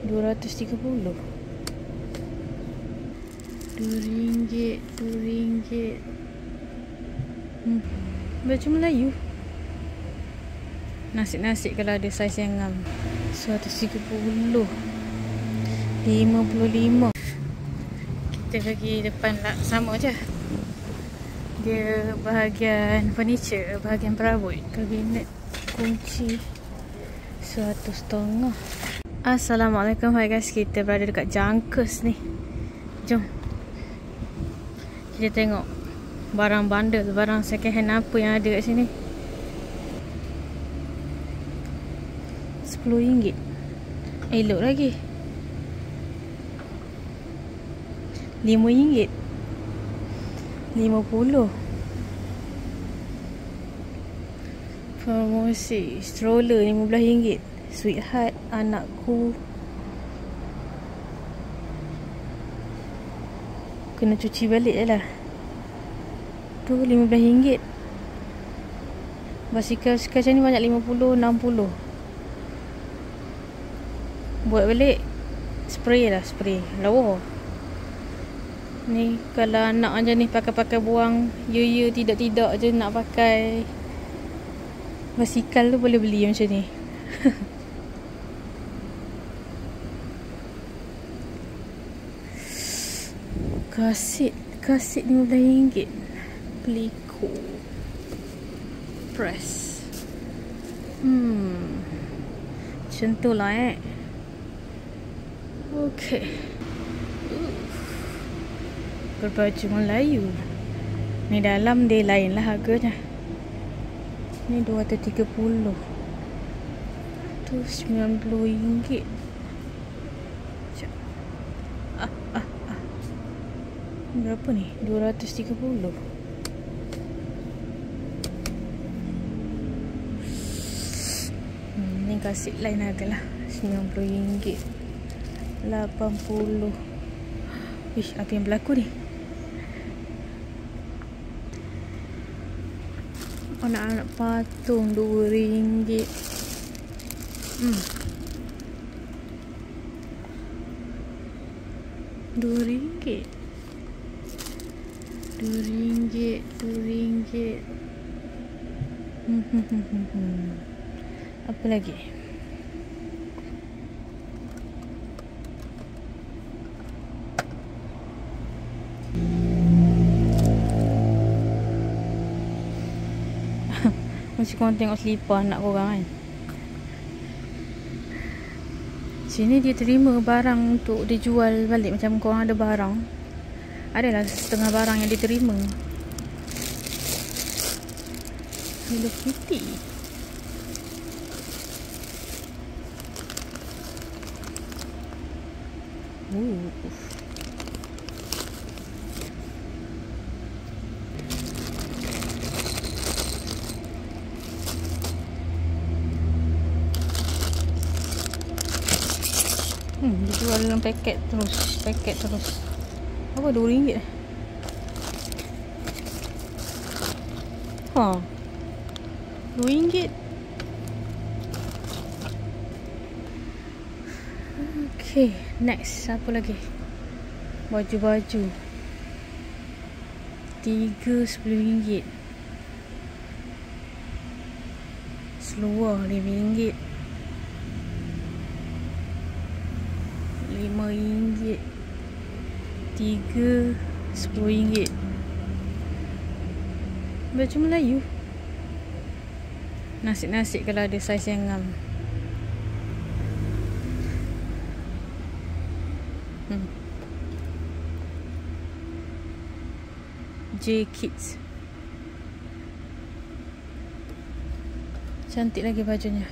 230. RM2. Baju Melayu. Nasi-nasi kalau ada saiz yang ngam. 130. 55. Kita pergi depan lah, sama je. Dia bahagian furniture, bahagian perabot, kabinet, kunci. 150. Assalamualaikum, hai guys. Kita berada dekat Junkers ni. Jom kita tengok barang bundle, barang second hand apa yang ada kat sini. RM10. Elok lagi. RM5. 50. Promosi stroller RM15. Sweetheart anakku. Kena cuci balik je lah. Tu RM15. Basikal macam ni banyak 50, 60. Buat balik spray lah, spray lawa. Ni kalau anak macam ni pakai-pakai buang, ya tidak-tidak je nak pakai basikal tu, boleh beli macam ni. Kaset RM15. Peliku press. Macam tu lah Okay. Berbaju Melayu. Ni dalam dia lain lah harganya. Ni 230. Tu RM90. Berapa ni? 230. Ni kaset lain harga lah. RM90. 80. Wish, apa yang berlaku ni? Anak-anak patung RM2. RM2. RM2. Apa lagi? Macam korang tengok selipar anak korang kan. Sini dia terima barang untuk dijual balik. Macam korang ada barang, adalah setengah barang yang diterima. Hello Kitty. Dijual dalam paket terus. Apa RM2? RM2. Okay, next apa lagi? Baju-baju. 3 RM10. Seluar RM5. RM5. 3 RM10. Baju Melayu. Nasi-nasi kalau ada saiz yang ngam. J Kids. Cantik lagi bajunya.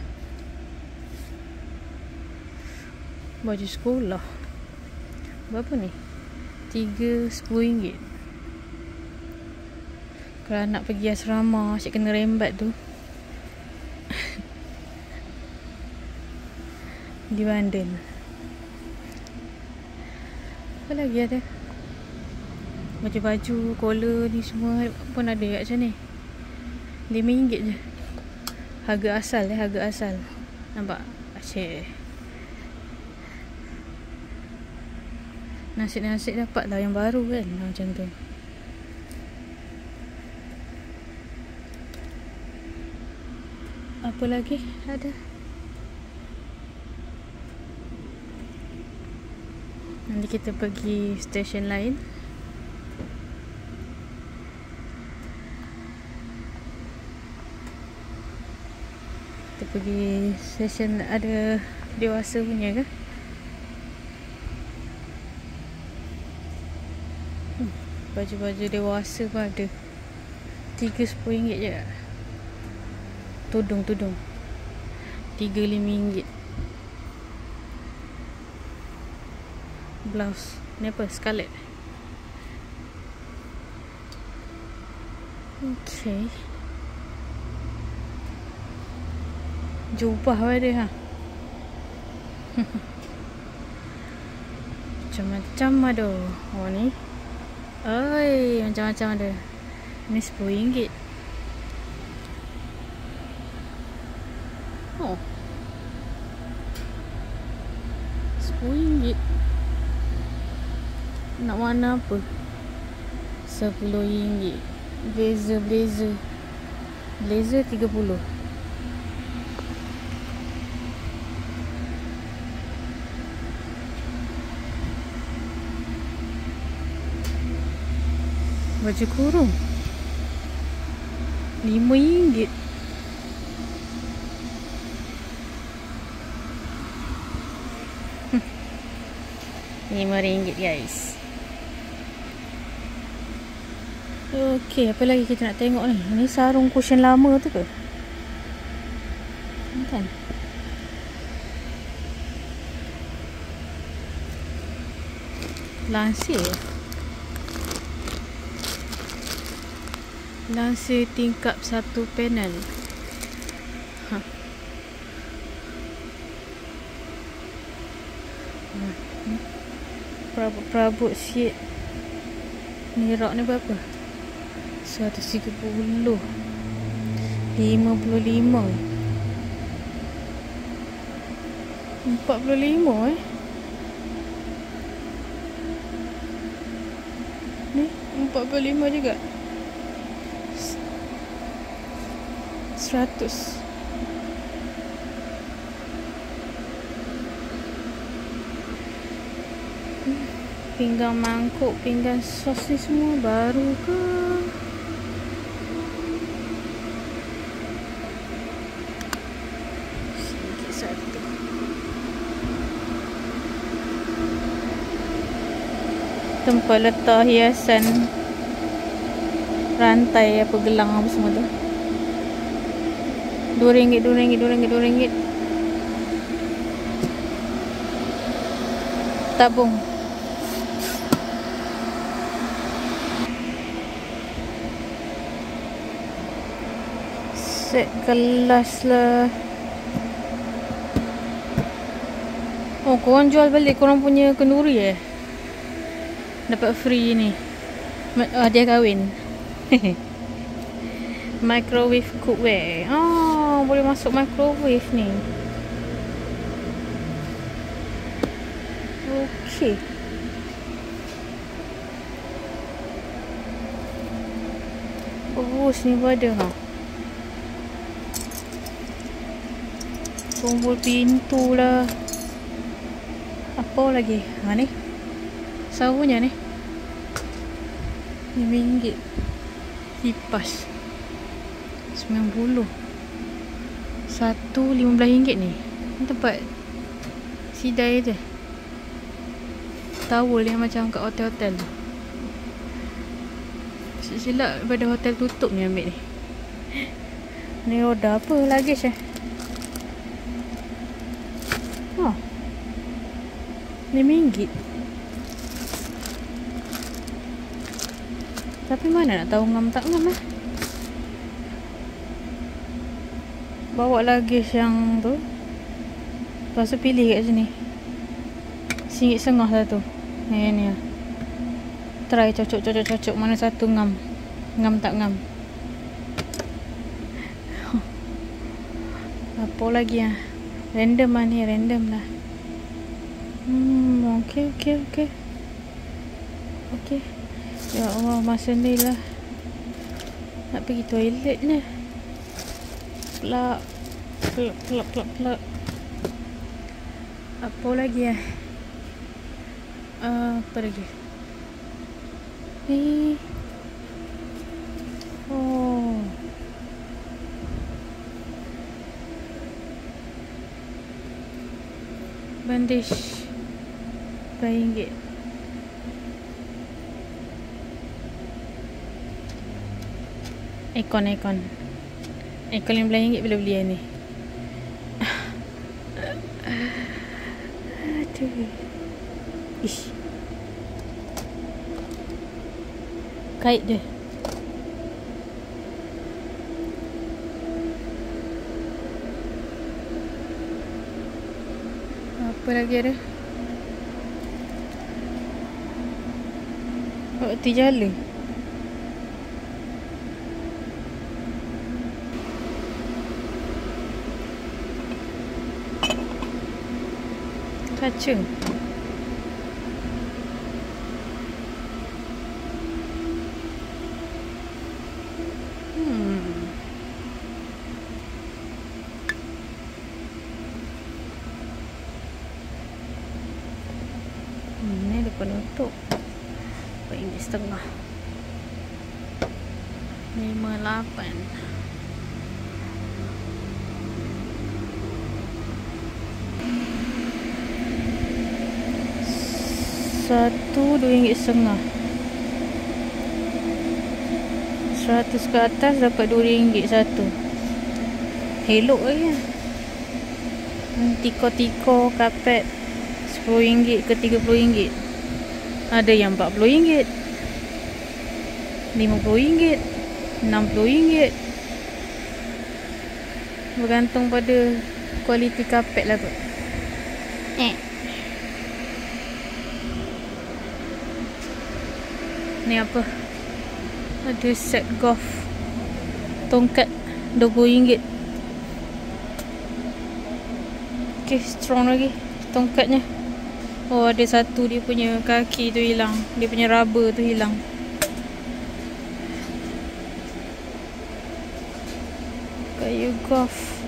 Baju sekolah. Berapa ni? 3 RM10. Kalau nak pergi asrama, asyik kena rembat tu. Di bandel. Apa lagi ada? Baju-baju, collar ni semua pun ada kat macam ni. RM5 je. Harga asal. Nampak? Asyik. Nasi dapat lah yang baru kan, macam tu. Apa lagi ada? Nanti kita pergi stesen lain. Kita pergi stesen ada dewasa punya ke? Baju-baju dewasa pun ada. 3 RM10 je. Tudung 3-5 ringgit. Blouse ni apa? Scarlet. Okay. Jubah ada ha. Macam-macam ada. Oh ni. Oi, macam-macam ada. Ni RM10. Oh. RM10. Nak warna apa? RM10. Blazer. Blazer RM30. Baju kurung RM5. RM5 guys. Okey, apa lagi kita nak tengok ni? Ni sarung cushion lama tu ke? Kan? Lansir tingkap 1 panel. Perabot sikit. Ni rok ni berapa? 130. 55. $45 Ni $45 juga. 100. Pinggan mangkuk, pinggan sos ni semua baru ke? RM1. Tempat letak hiasan rantai apa gelang apa semua tu. RM2. Tabung. Set kelas lah. Oh, korang jual balik korang punya kenduri dapat free ni. Hadiah kahwin. Microwave cookware. Oh, boleh masuk microwave ni. Okey. Oh, sini pun ada ha. Tombol pintu lah. Apa lagi? Ha ni. Sarunya ni. RM5. Kipas. RM90. Satu RM15 ni. Ni tempat sidai tu. Towel yang macam kat hotel-hotel tu. Silap pada hotel tutup ni ambil ni. Ni order apa lagi Oh. RM5. Tapi mana nak tahu ngam tak ngam Bawa luggage yang tu. Lepas tu pilih kat sini. RM1.50 satu. Ni. Try cocok mana satu ngam. Ngam tak ngam. Apa lagi Random lah ni, random lah. Okey. Okey. Ya Allah, masa ni lah nak pergi toilet ni. Plak. Apa lagi ya? Apa lagi? Ni. Oh. Bandage RM4. Aircon RM15 boleh beli ni. Aduh. Ish. Kait dia. Apa lagi ada? Waktu jala. Kaca. Ni ada penutup. RM4.5. 58. Satu RM2.5. 100 ke atas dapat RM2 satu. Elok lagi. Tiko-tiko kapet RM10 ke RM30. Ada yang RM40, RM50, RM60. Bergantung pada kualiti kapet lah kot. Ni apa? Ada set golf tongkat RM20. Okay, strong lagi tongkatnya. Oh, ada satu dia punya kaki tu hilang. Dia punya rubber tu hilang. Kayu golf.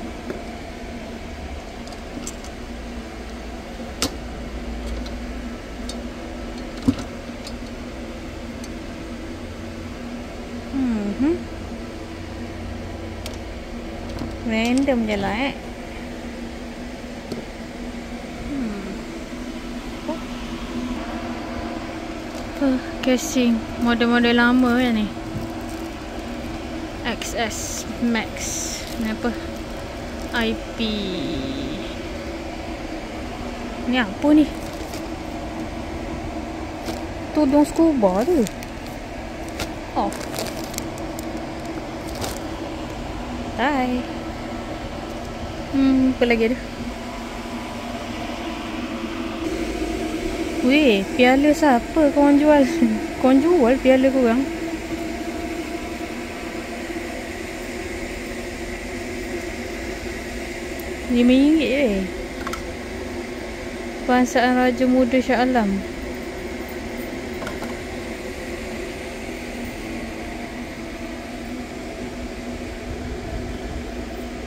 Random je lah casing model-model lama ya ni. XS Max. Ni apa? IP. Ni apa ni? Tudung scuba tu. Oh. Tai. Apa lagi ada? Weh, piala siapa korang jual? Korang jual piala korang? RM5 je. Bangsaan Raja Muda Shah Alam.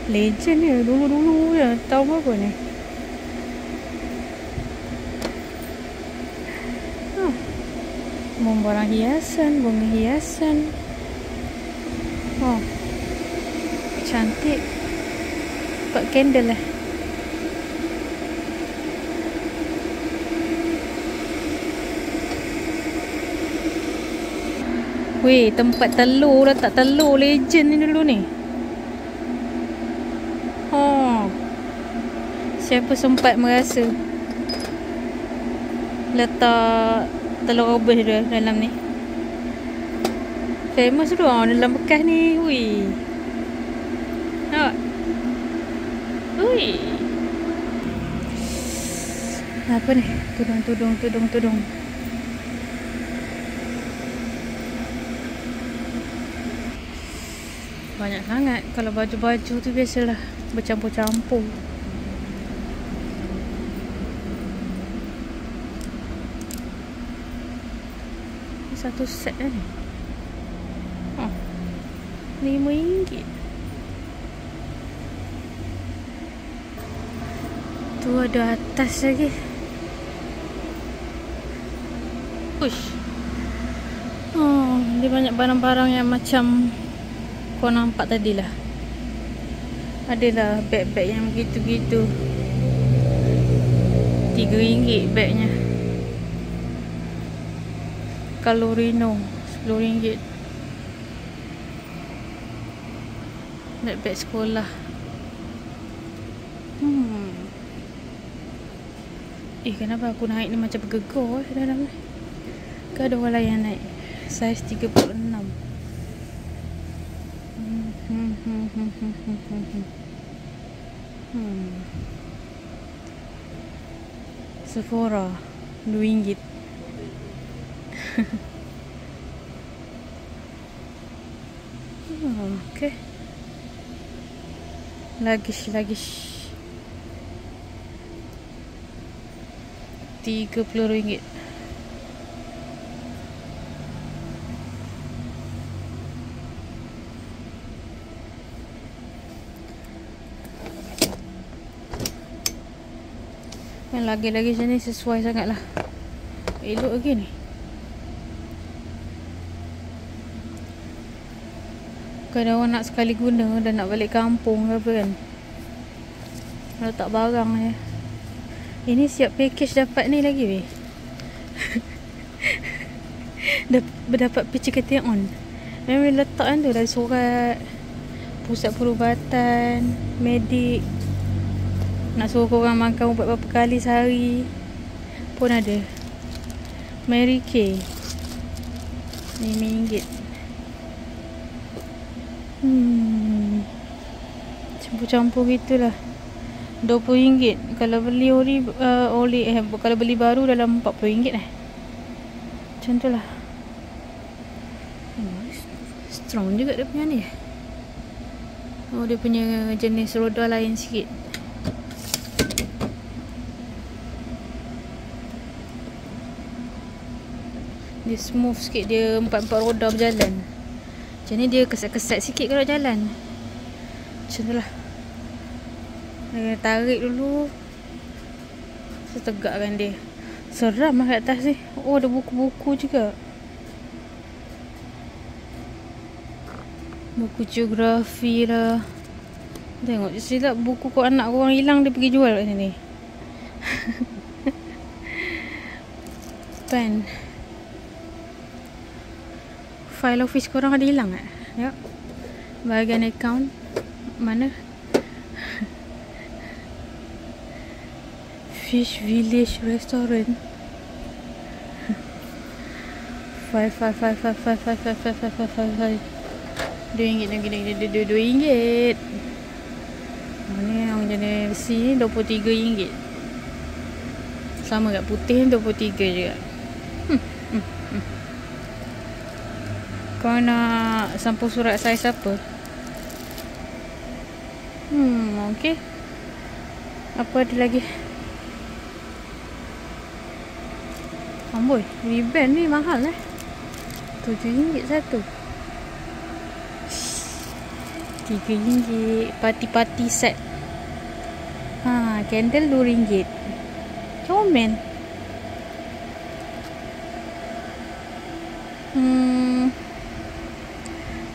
Legend ni, dulu-dulu je. Tahu apa ni? Barang hiasan, bunga hiasan. Oh, cantik. Buat candle lah. Weh, tempat telur, letak telur legend ni dulu ni. Oh, siapa sempat merasa letak telur rebus dia dalam ni. Famous tu dalam bekas ni. Ui. Nampak? Ui. Apa ni? Tudung. Banyak sangat. Kalau baju-baju tu biasalah bercampur-campur. Satu set kan ni. Oh, RM5. Tu ada atas lagi. Uish. Oh, dia banyak barang-barang yang macam kau nampak tadi lah. Adalah beg-beg yang begitu-gitu. RM3 bagnya. Kalau Reno RM10. Beg-beg sekolah. Kenapa aku naik ni macam bergegar dalam ni? Ke ada orang lain yang naik? Saiz 36. Sephora RM2. Okay. Lagish RM30. Yang lagi-lagi macam ni sesuai sangat lah. Elok lagi ni. Kadang orang nak sekali guna dan nak balik kampung ke apa kan, letak barang je. Ini siap package dapat ni lagi weh. Dapat PCKT on. Memang letak kan tu, dari surat pusat perubatan, medik, nak suruh korang makan ubat berapa kali sehari pun ada. Mary Kay RM5. Campur-campur gitulah. RM20. Kalau beli kalau beli baru dalam RM40 macam tu lah. Strong juga dia punya ni. Oh, dia punya jenis roda lain sikit. Dia smooth sikit. Dia 4 roda berjalan. Macam ni dia kesat-kesat sikit kalau jalan. Macam tu lah. Dia tarik dulu. Setegakkan dia. Seram lah kat atas ni. Oh, ada buku-buku juga. Buku geografi lah. Tengok silap buku kau anak korang hilang, dia pergi jual kat sini. Pen. File office korang ada hilang tak? Ya. Bahagian account. Mana? Fish Village Restaurant. Five. RM2. Ni yang jenis besi ni RM23. Sama kat putih ni RM23 juga. Kau nak sampul surat saiz apa? Okey. Apa ada lagi? Amboi, ribbon ni mahal RM7 satu. RM3. Party set. Candle RM2. Comel.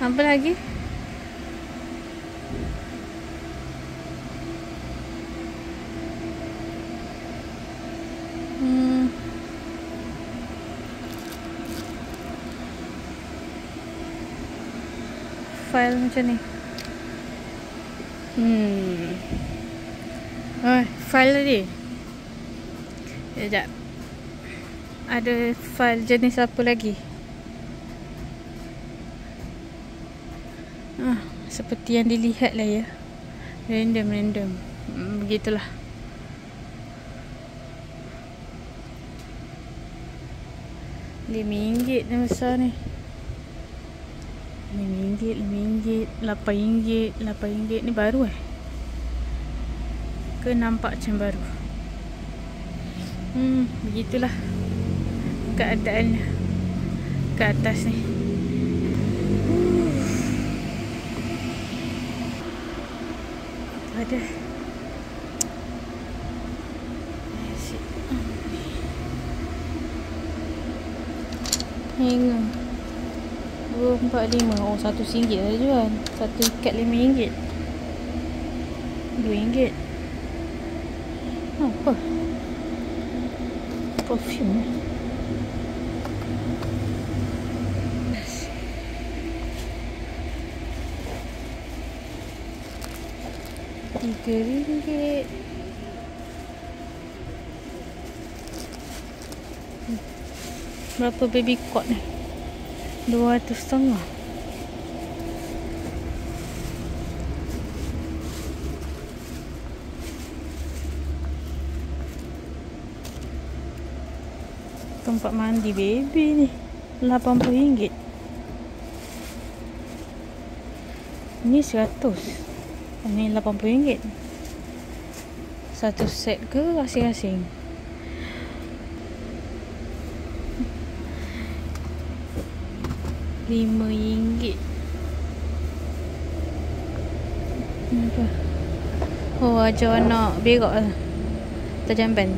Apa lagi? File macam ni. File tadi. Sekejap. Ada file jenis apa lagi? Seperti yang dilihat lah ya. Random. Begitulah. RM5 ni besar ni. RM5, RM8 ni baru ke nampak macam baru. Begitulah keadaannya. kat atas ni. Ada. Hingga 245. Oh, RM1 dah jual. Satu ikat RM5. RM2. Apa? Perfume. RM3. Berapa baby cot ni? 200.5. Tempat mandi baby ni RM80. Ni 100. Ni RM80. Satu set ke asing-asing? RM5. Apa? Oh, ajar anak berak lah. Terjamban.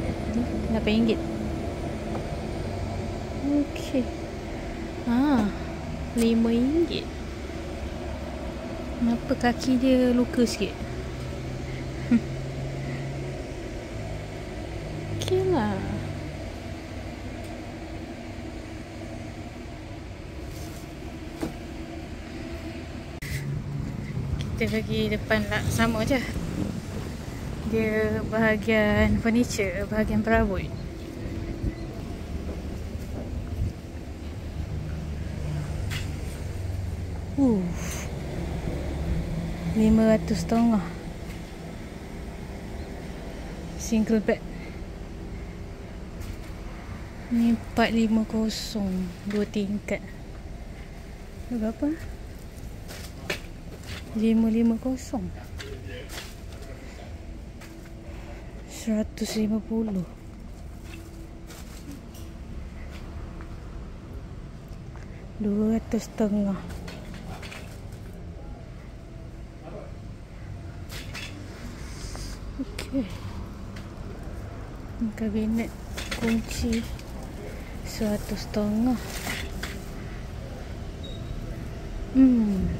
RM8. Okey. RM5. Kenapa kaki dia luka sikit? Okey lah. Kita pergi depan lah. Sama je. Dia bahagian furniture, bahagian perabot. RM500.5. Single bed. Ni 450. 2 tingkat. Berapa? 550. 150. 200.5. Okey. Kabinet kunci 100.5.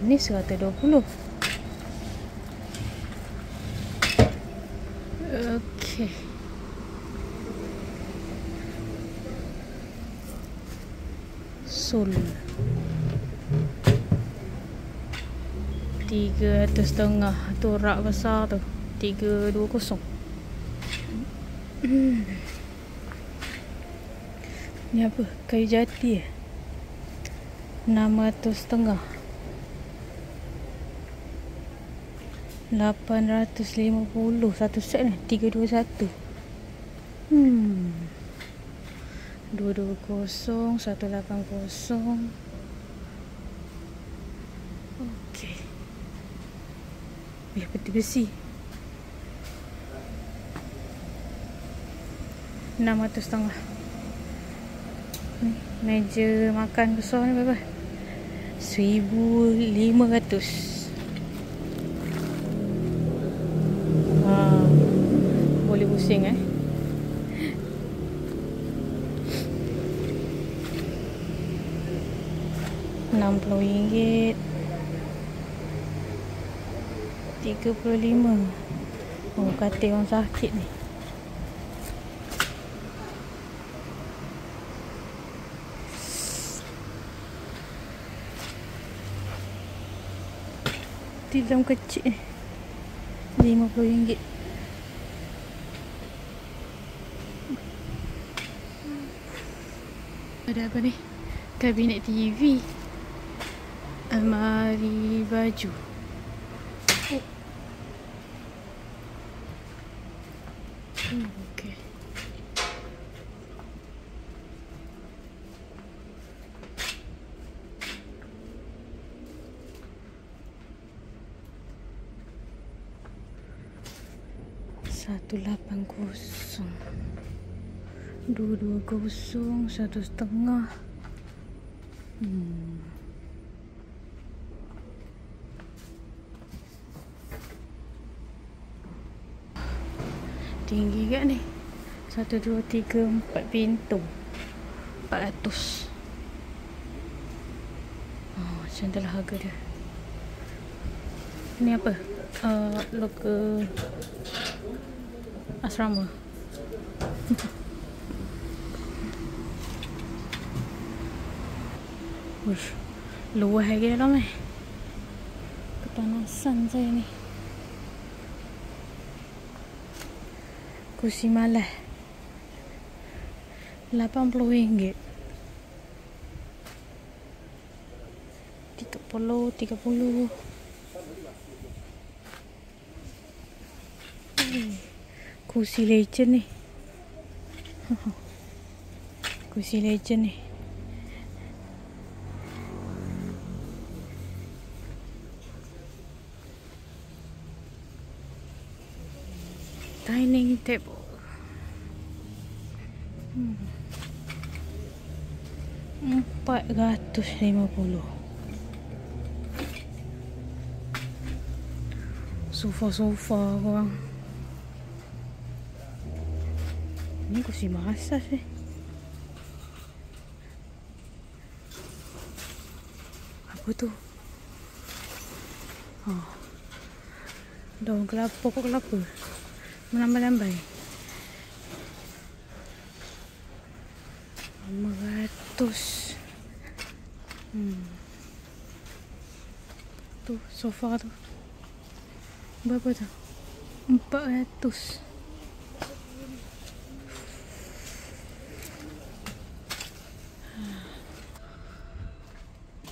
Ni 120. Okey. Sol 300.5. Tu rak besar tu 320. Ni apa? Kayu jati 600.5. 850. Satu set ni 321. 220. 180. Okey. Peti besi 600.5. Meja makan besar ni berapa? 1,500. Boleh pusing RM60. 35. Oh, katil orang sakit ni. Tilam kecil ni RM50. Ada apa ni? Kabinet TV, almari baju. Okey. RM180. 220. 1,5. Tinggi kat ni. 1, 2, 3, 4 pintu. 400. Macam itulah harga dia. Ni apa? Local asrama. Uish, luas lagi dalam ni. Kepanasan saya ni. Kursi malas RM80. 30. Kursi legend ni. Kursi legend ni. Dining table. RM450. Sofa korang. Ni kursi massage ni. Apa tu? Daun kelapa, pokok kelapa. Melambai-lambai. 500. Tu sofa tu. Berapa tu? 400.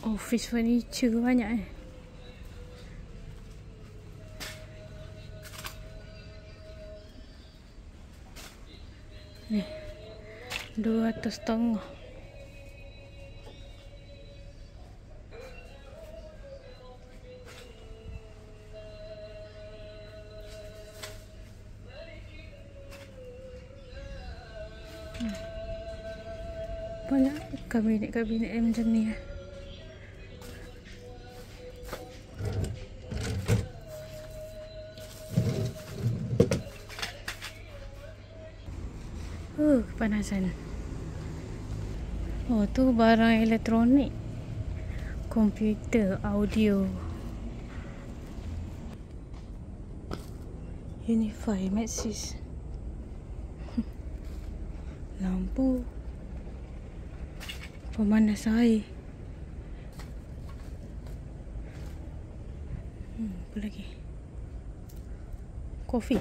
Office furniture banyak ni. 250. Banyak kabinet macam ni . Kepanasan. Oh, tu barang elektronik. Komputer, audio. Unify, Maxis. Lampu. Pemanas air. Apa lagi? Kopi.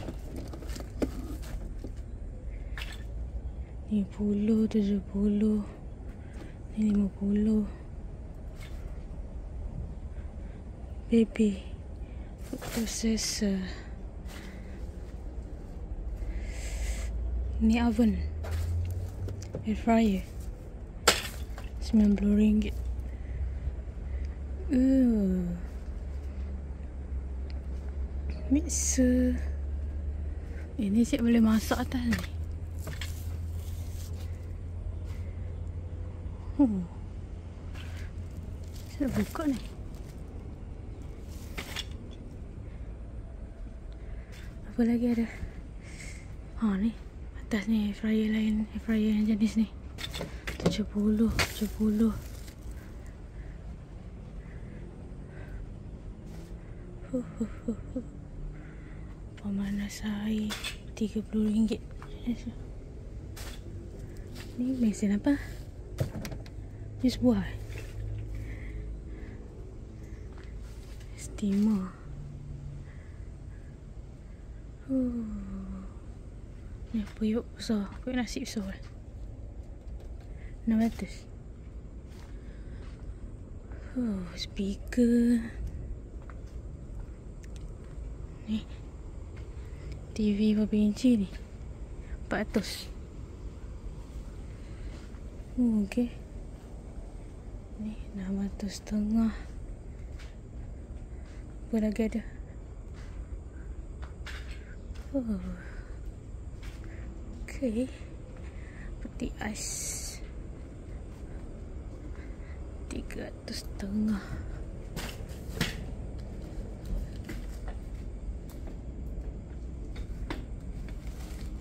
Ni 70, 70. Ni 50. Baby food processor. Ni oven. Air fryer. RM90. Mixer. Ini cik boleh masak atas ni. Saya buka ni. Apa lagi ada? Ni atas ni air fryer lain. Air fryer yang jenis ni 70. Pemanas air RM30. Ni mesin apa? Jus buah. Steamer. Ni puyuk besar. Puyuk nasi besar. 600. Speaker. Ni TV berapa inci ni? 400. Okey. Ni 650. Apa lagi ada? Okey. Peti ais 350.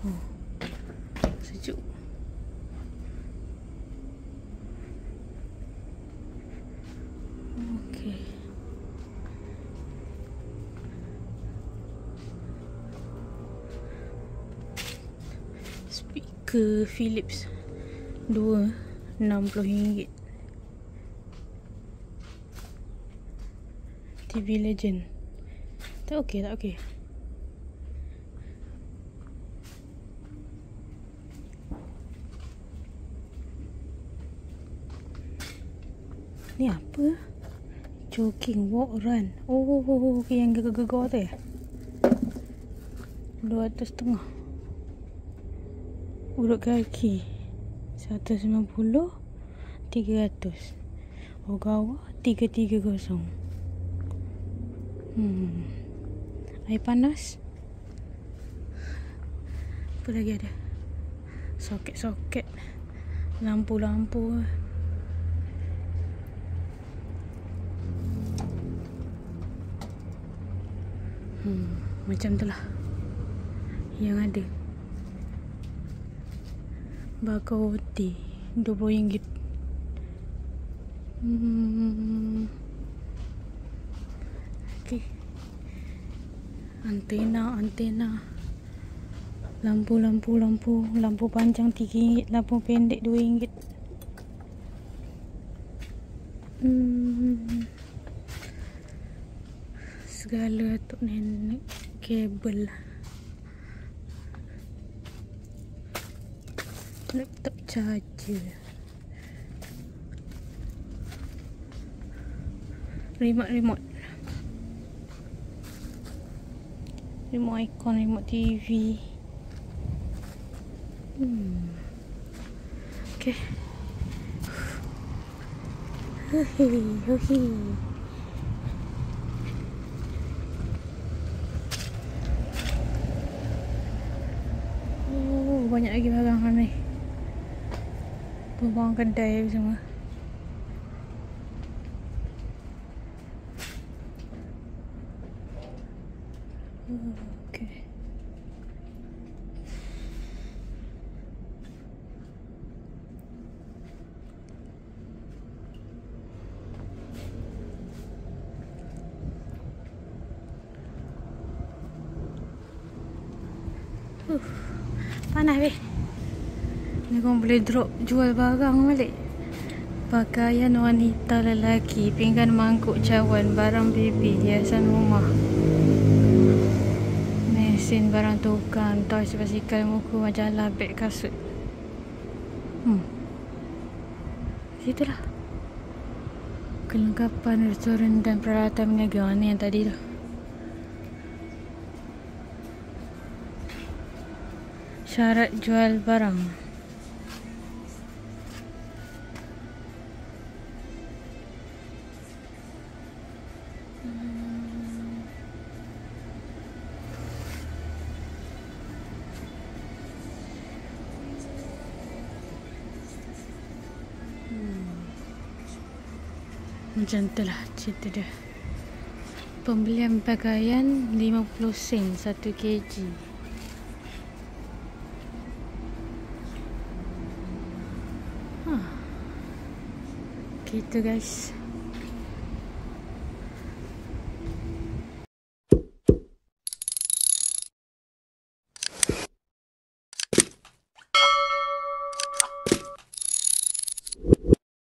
Oh, sejuk. Okey. Speaker Philips RM60. TV Legend. Tak okey, tak okey. Ni apa? Jogging, walk, run. Oh, okay, yang gegar-gegar tu ya? 250. Urut kaki 190, 300. Ogawa 330. Air panas. Apa lagi ada? Soket-soket, lampu-lampu. Macam tu lah yang ada. Bakar roti RM20. Okay. Antena. Lampu panjang RM3, lampu pendek RM2. Segala tu nenek. Kabel. Laptop charger. Remote icon, remote TV. Okay. Oh, banyak lagi barang ni. Barang kedai semua. Okay. Panas weh. Ni korang boleh drop jual barang balik. Pakaian wanita lelaki, pinggan mangkuk cawan, barang baby, hiasan rumah, mesin barang tukang, toys basikal, muka, majalah, beg, kasut. Situlah kelengkapan restoran dan peralatan berniaga. Ni yang tadi tu. Syarat jual barang. Macam tu lah cerita dia. Pembelian pakaian 50 sen 1 kg. Gitu guys.